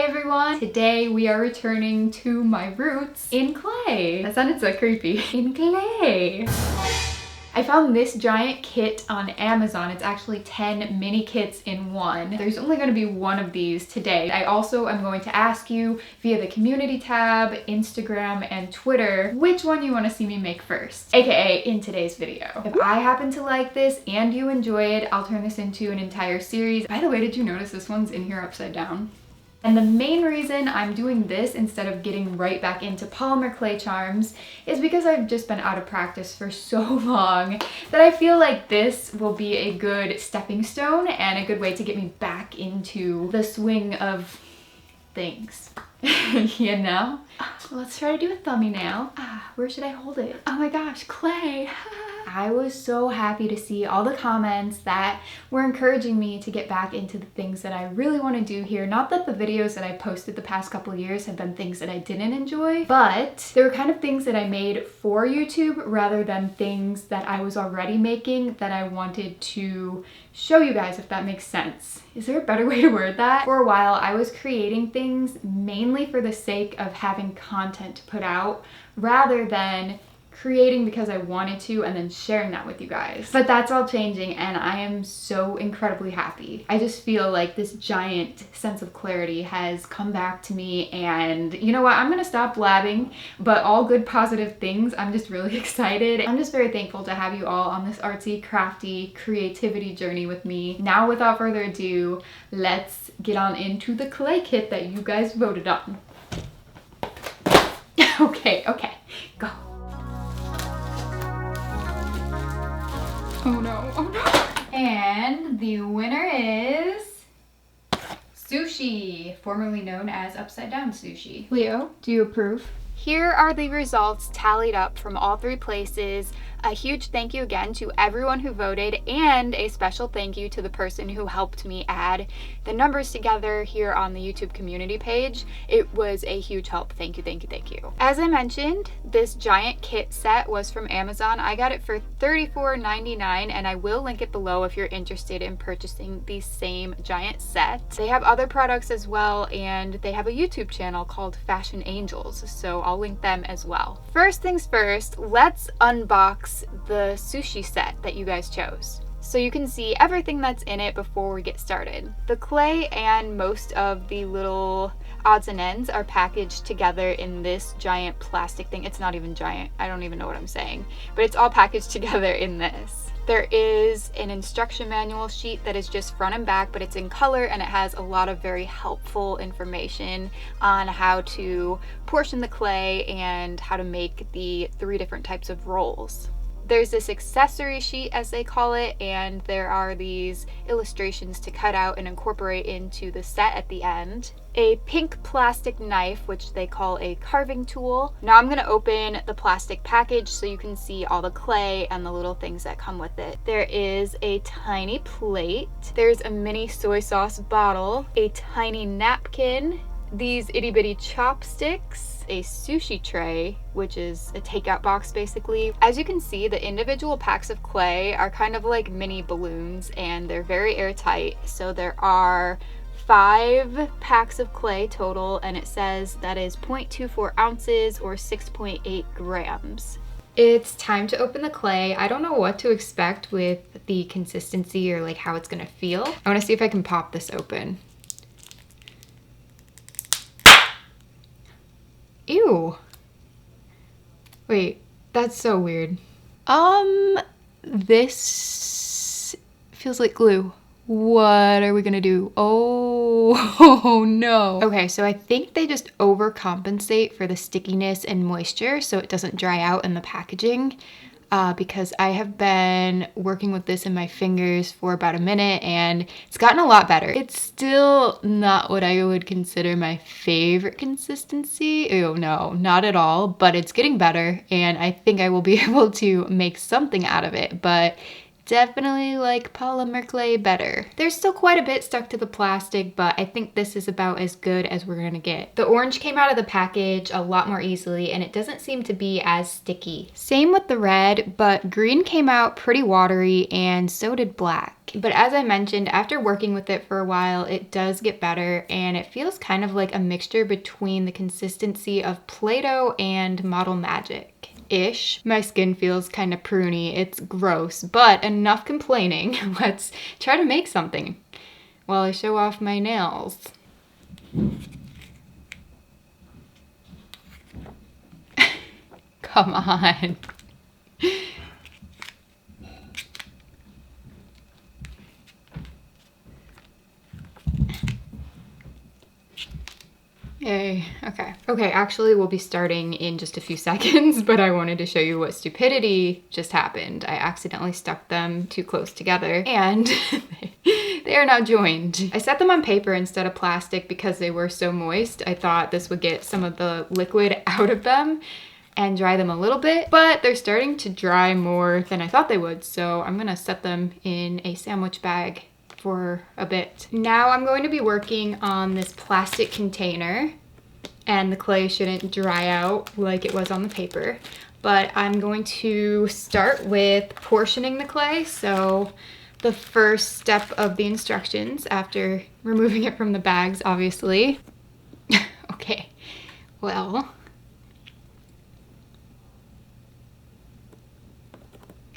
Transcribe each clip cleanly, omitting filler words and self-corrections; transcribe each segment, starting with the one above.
Hey everyone! Today we are returning to my roots in clay. That sounded so creepy. In clay. I found this giant kit on Amazon. It's actually 10 mini kits in one. There's only going to be one of these today. I also am going to ask you via the community tab, Instagram, and Twitter which one you want to see me make first, aka in today's video. If I happen to like this and you enjoy it, I'll turn this into an entire series. By the way, did you notice this one's in here upside down? And the main reason I'm doing this instead of getting right back into polymer clay charms is because I've just been out of practice for so long that I feel like this will be a good stepping stone and a good way to get me back into the swing of things. You know? Let's try to do a thumbnail. Where should I hold it? Oh my gosh, clay. I was so happy to see all the comments that were encouraging me to get back into the things that I really want to do here. Not that the videos that I posted the past couple of years have been things that I didn't enjoy, but they were kind of things that I made for YouTube rather than things that I was already making that I wanted to show you guys, if that makes sense. Is there a better way to word that? For a while, I was creating things mainly for the sake of having content to put out rather than creating because I wanted to and then sharing that with you guys. But that's all changing and I am so incredibly happy. I just feel like this giant sense of clarity has come back to me, and you know what? I'm gonna stop blabbing, but all good positive things. I'm just really excited. I'm just very thankful to have you all on this artsy, crafty, creativity journey with me. Now, without further ado, let's get on into the clay kit that you guys voted on. Okay, go. Oh no, oh no. And the winner is sushi, formerly known as upside down sushi. Leo, do you approve? Here are the results tallied up from all three places. A huge thank you again to everyone who voted, and a special thank you to the person who helped me add the numbers together here on the YouTube community page. It was a huge help. Thank you, thank you, thank you. As I mentioned, this giant kit set was from Amazon. I got it for $34.99, and I will link it below if you're interested in purchasing the same giant set. They have other products as well, and they have a YouTube channel called Fashion Angels, so I'll link them as well. First things first, let's unbox the sushi set that you guys chose, so you can see everything that's in it before we get started. The clay and most of the little odds and ends are packaged together in this giant plastic thing. It's not even giant, I don't even know what I'm saying, but it's all packaged together in this. There is an instruction manual sheet that is just front and back, but it's in color and it has a lot of very helpful information on how to portion the clay and how to make the 3 different types of rolls. There's this accessory sheet, as they call it, and there are these illustrations to cut out and incorporate into the set at the end. A pink plastic knife, which they call a carving tool. Now I'm gonna open the plastic package so you can see all the clay and the little things that come with it. There is a tiny plate. There's a mini soy sauce bottle, a tiny napkin, these itty bitty chopsticks, a sushi tray, which is a takeout box basically. As you can see, the individual packs of clay are kind of like mini balloons and they're very airtight. So there are 5 packs of clay total, and it says that is 0.24 ounces or 6.8 grams. It's time to open the clay. I don't know what to expect with the consistency or like how it's gonna feel. I wanna see if I can pop this open. Ew. Wait, that's so weird. This feels like glue. What are we gonna do? Oh no. Okay, so I think they just overcompensate for the stickiness and moisture so it doesn't dry out in the packaging. Because I have been working with this in my fingers for about a minute and it's gotten a lot better. It's still not what I would consider my favorite consistency. Ew, no, not at all, but it's getting better and I think I will be able to make something out of it. But definitely like polymer clay better. There's still quite a bit stuck to the plastic, but I think this is about as good as we're gonna get. The orange came out of the package a lot more easily, and it doesn't seem to be as sticky. Same with the red, but green came out pretty watery, and so did black. But as I mentioned, after working with it for a while, it does get better, and it feels kind of like a mixture between the consistency of Play-Doh and Model Magic-ish. My skin feels kind of pruny. It's gross, but enough complaining. Let's try to make something while I show off my nails. Come on. Yay, okay. Okay, actually we'll be starting in just a few seconds, but I wanted to show you what stupidity just happened. I accidentally stuck them too close together, and they are now joined. I set them on paper instead of plastic because they were so moist. I thought this would get some of the liquid out of them and dry them a little bit, but they're starting to dry more than I thought they would, so I'm gonna set them in a sandwich bag for a bit. Now I'm going to be working on this plastic container, and the clay shouldn't dry out like it was on the paper, but I'm going to start with portioning the clay. So the first step of the instructions after removing it from the bags, obviously. Okay, well,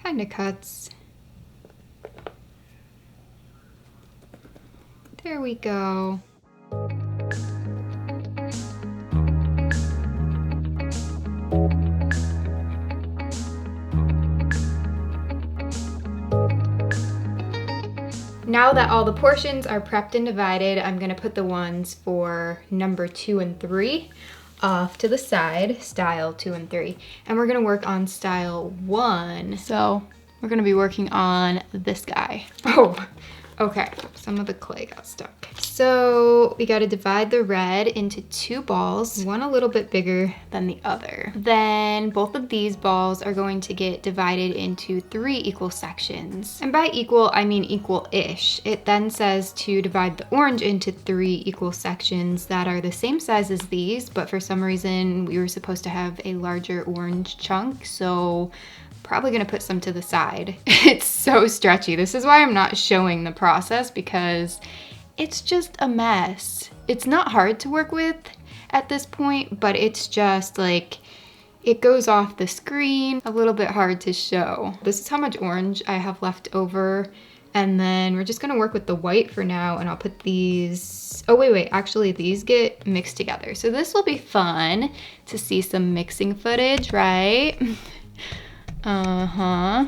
kind of cuts. There we go. Now that all the portions are prepped and divided, I'm gonna put the ones for number 2 and 3 off to the side, style 2 and 3. And we're gonna work on style 1. So we're gonna be working on this guy. Oh, okay, some of the clay got stuck. So we gotta divide the red into 2 balls, one a little bit bigger than the other. Then both of these balls are going to get divided into 3 equal sections. And by equal, I mean equal-ish. It then says to divide the orange into 3 equal sections that are the same size as these, but for some reason we were supposed to have a larger orange chunk, so probably gonna put some to the side. It's so stretchy. This is why I'm not showing the process, because it's just a mess. It's not hard to work with at this point, but it's just like, it goes off the screen, a little bit hard to show. This is how much orange I have left over, and then we're just gonna work with the white for now, and I'll put these, oh wait, actually these get mixed together. So this will be fun to see some mixing footage, right? Uh-huh.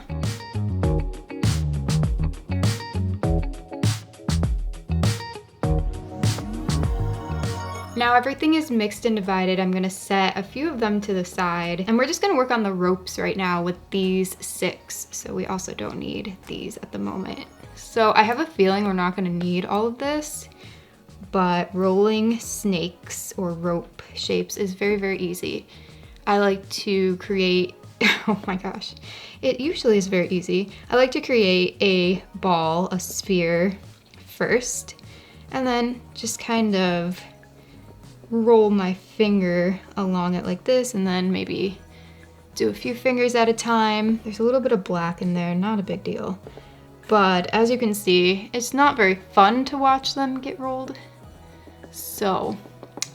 Now everything is mixed and divided. I'm gonna set a few of them to the side, and we're just gonna work on the ropes right now with these 6. So we also don't need these at the moment. So I have a feeling we're not gonna need all of this, but rolling snakes or rope shapes is very, very easy. I like to create, oh my gosh, it usually is very easy. I like to create a ball, a sphere first, and then just kind of roll my finger along it like this, and then maybe do a few fingers at a time. There's a little bit of black in there, not a big deal. But as you can see, it's not very fun to watch them get rolled. So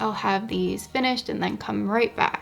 I'll have these finished and then come right back.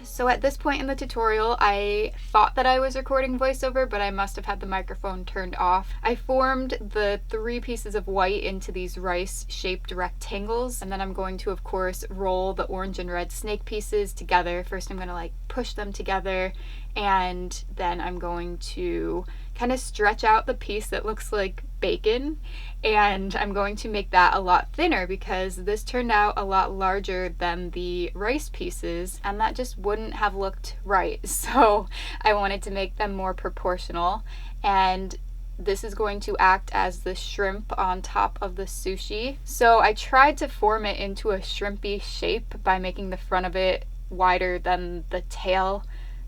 So at this point in the tutorial, I thought that I was recording voiceover, but I must have had the microphone turned off. I formed the 3 pieces of white into these rice-shaped rectangles, and then I'm going to, of course, roll the orange and red snake pieces together. First, I'm going to like push them together, and then I'm going to kind of stretch out the piece that looks like bacon, and I'm going to make that a lot thinner because this turned out a lot larger than the rice pieces, and that just wouldn't have looked right. So I wanted to make them more proportional, and this is going to act as the shrimp on top of the sushi. So I tried to form it into a shrimpy shape by making the front of it wider than the tail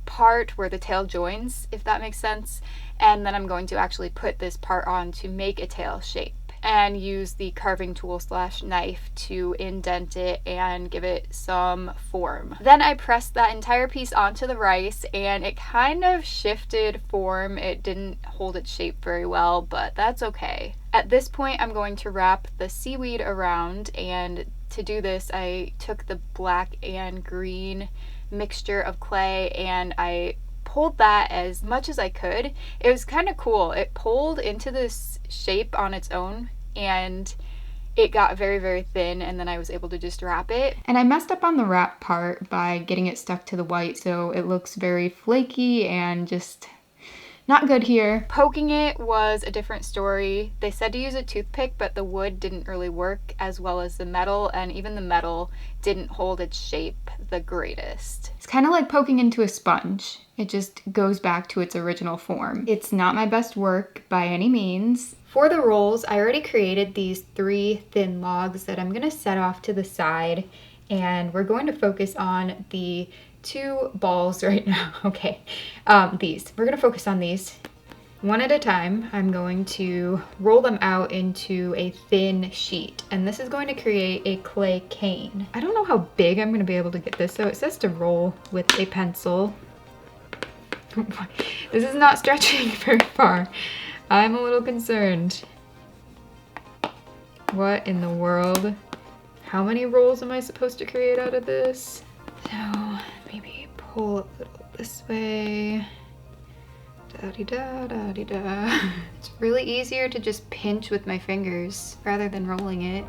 part where the tail joins, if that makes sense. And then I'm going to actually put this part on to make a tail shape and use the carving tool / knife to indent it and give it some form. Then I pressed that entire piece onto the rice and it kind of shifted form. It didn't hold its shape very well, but that's okay. At this point, I'm going to wrap the seaweed around, and to do this, I took the black and green mixture of clay and I pulled that as much as I could. It was kind of cool. It pulled into this shape on its own and it got very, very thin, and then I was able to just wrap it. And I messed up on the wrap part by getting it stuck to the white, so it looks very flaky and just not good here. Poking it was a different story. They said to use a toothpick, but the wood didn't really work as well as the metal, and even the metal didn't hold its shape the greatest. It's kind of like poking into a sponge. It just goes back to its original form. It's not my best work by any means. For the rolls, I already created these 3 thin logs that I'm gonna set off to the side, and we're going to focus on the 2 balls right now. Okay, these. We're gonna focus on these one at a time. I'm going to roll them out into a thin sheet, and this is going to create a clay cane. I don't know how big I'm gonna be able to get this, so it says to roll with a pencil. This is not stretching very far. I'm a little concerned. What in the world? How many rolls am I supposed to create out of this? So maybe pull a little this way. Da-de-da, da-de-da. It's really easier to just pinch with my fingers rather than rolling it.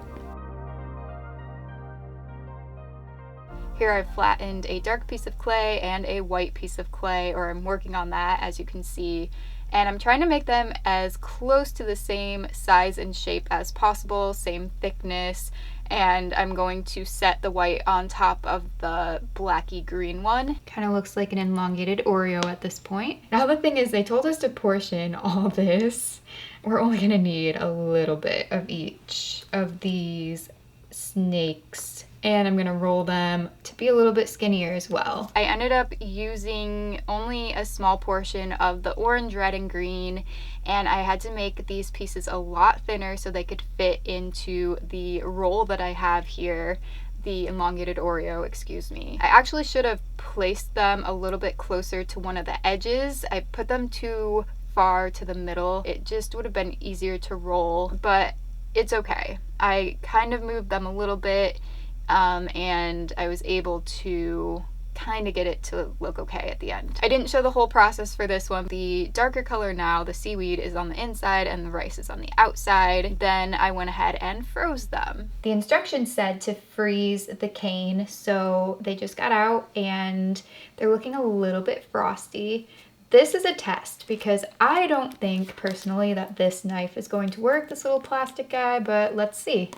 Here I've flattened a dark piece of clay and a white piece of clay, or I'm working on that, as you can see. And I'm trying to make them as close to the same size and shape as possible, same thickness, and I'm going to set the white on top of the blacky green one. Kind of looks like an elongated Oreo at this point. Now the thing is, they told us to portion all this. We're only gonna need a little bit of each of these snakes, and I'm gonna roll them to be a little bit skinnier as well. I ended up using only a small portion of the orange, red, and green, and I had to make these pieces a lot thinner so they could fit into the roll that I have here, the elongated Oreo, excuse me. I actually should have placed them a little bit closer to one of the edges. I put them too far to the middle. It just would have been easier to roll, but it's okay. I kind of moved them a little bit, and I was able to kind of get it to look okay at the end. I didn't show the whole process for this one. The darker color now, the seaweed, is on the inside and the rice is on the outside. Then I went ahead and froze them. The instructions said to freeze the cane, so they just got out and they're looking a little bit frosty. This is a test because I don't think personally that this knife is going to work, this little plastic guy, but let's see.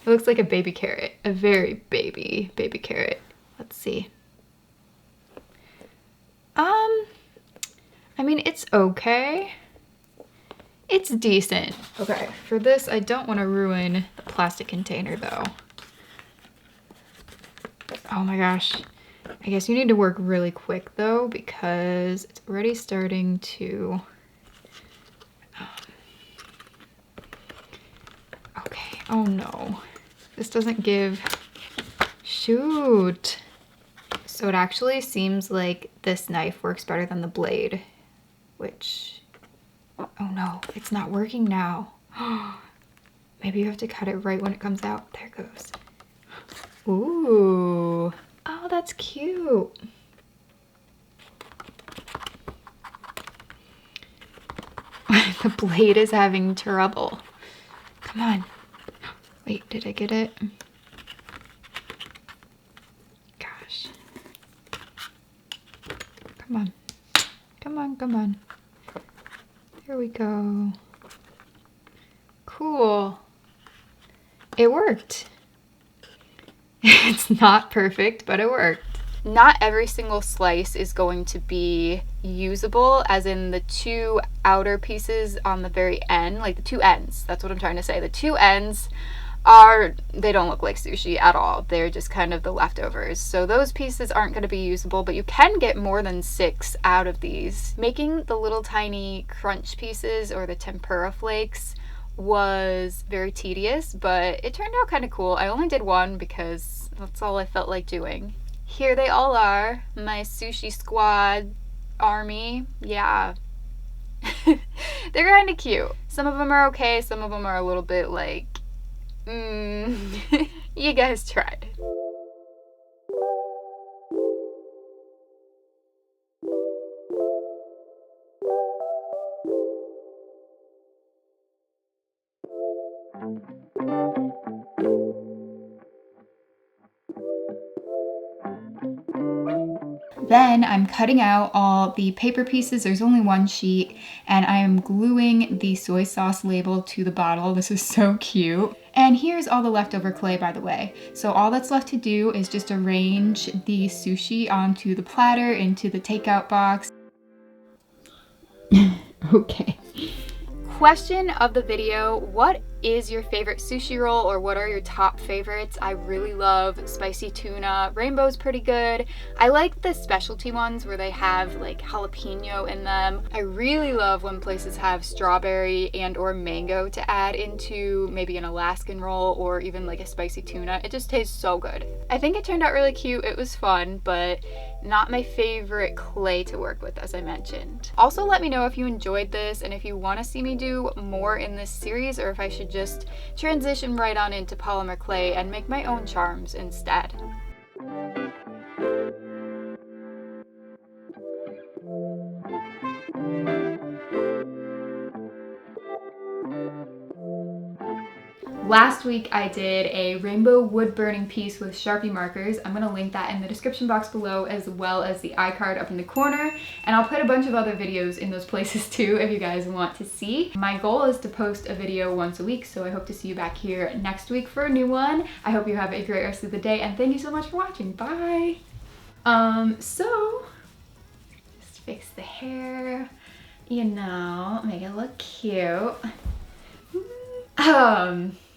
It looks like a baby carrot, a very baby carrot. Let's see. I mean, it's okay. It's decent. Okay, for this, I don't want to ruin the plastic container though. Oh my gosh. I guess you need to work really quick though, because it's already starting to... Okay, oh no. This doesn't give... Shoot. So it actually seems like this knife works better than the blade, which... Oh no, it's not working now. Maybe you have to cut it right when it comes out. There it goes. Ooh. Oh, that's cute. The blade is having trouble. Come on. Wait, did I get it? Gosh. Come on. Come on, come on. There we go. Cool. It worked. It's not perfect, but it worked. Not every single slice is going to be usable, as in the 2 outer pieces on the very end, like the 2 ends. That's what I'm trying to say. The 2 ends they don't look like sushi at all. They're just kind of the leftovers. So those pieces aren't going to be usable, but you can get more than 6 out of these. Making the little tiny crunch pieces or the tempura flakes was very tedious, but it turned out kind of cool. I only did one because that's all I felt like doing. Here they all are, my sushi squad army. Yeah. They're kind of cute. Some of them are okay, some of them are a little bit like, you guys tried. Then I'm cutting out all the paper pieces. There's only one sheet, and I am gluing the soy sauce label to the bottle. This is so cute. And here's all the leftover clay, by the way. So all that's left to do is just arrange the sushi onto the platter, into the takeout box. Okay. Question of the video, what is your favorite sushi roll, or what are your top favorites? I really love spicy tuna. Rainbow's pretty good. I like the specialty ones where they have like jalapeno in them. I really love when places have strawberry and or mango to add into maybe an Alaskan roll or even like a spicy tuna. It just tastes so good. I think it turned out really cute. It was fun, but not my favorite clay to work with, as I mentioned. Also, let me know if you enjoyed this and if you want to see me do more in this series, or if I should just transition right on into polymer clay and make my own charms instead. Last week I did a rainbow wood burning piece with Sharpie markers. I'm going to link that in the description box below, as well as the iCard up in the corner. And I'll put a bunch of other videos in those places too if you guys want to see. My goal is to post a video once a week, so I hope to see you back here next week for a new one. I hope you have a great rest of the day, and thank you so much for watching. Bye! So, just fix the hair, you know, make it look cute.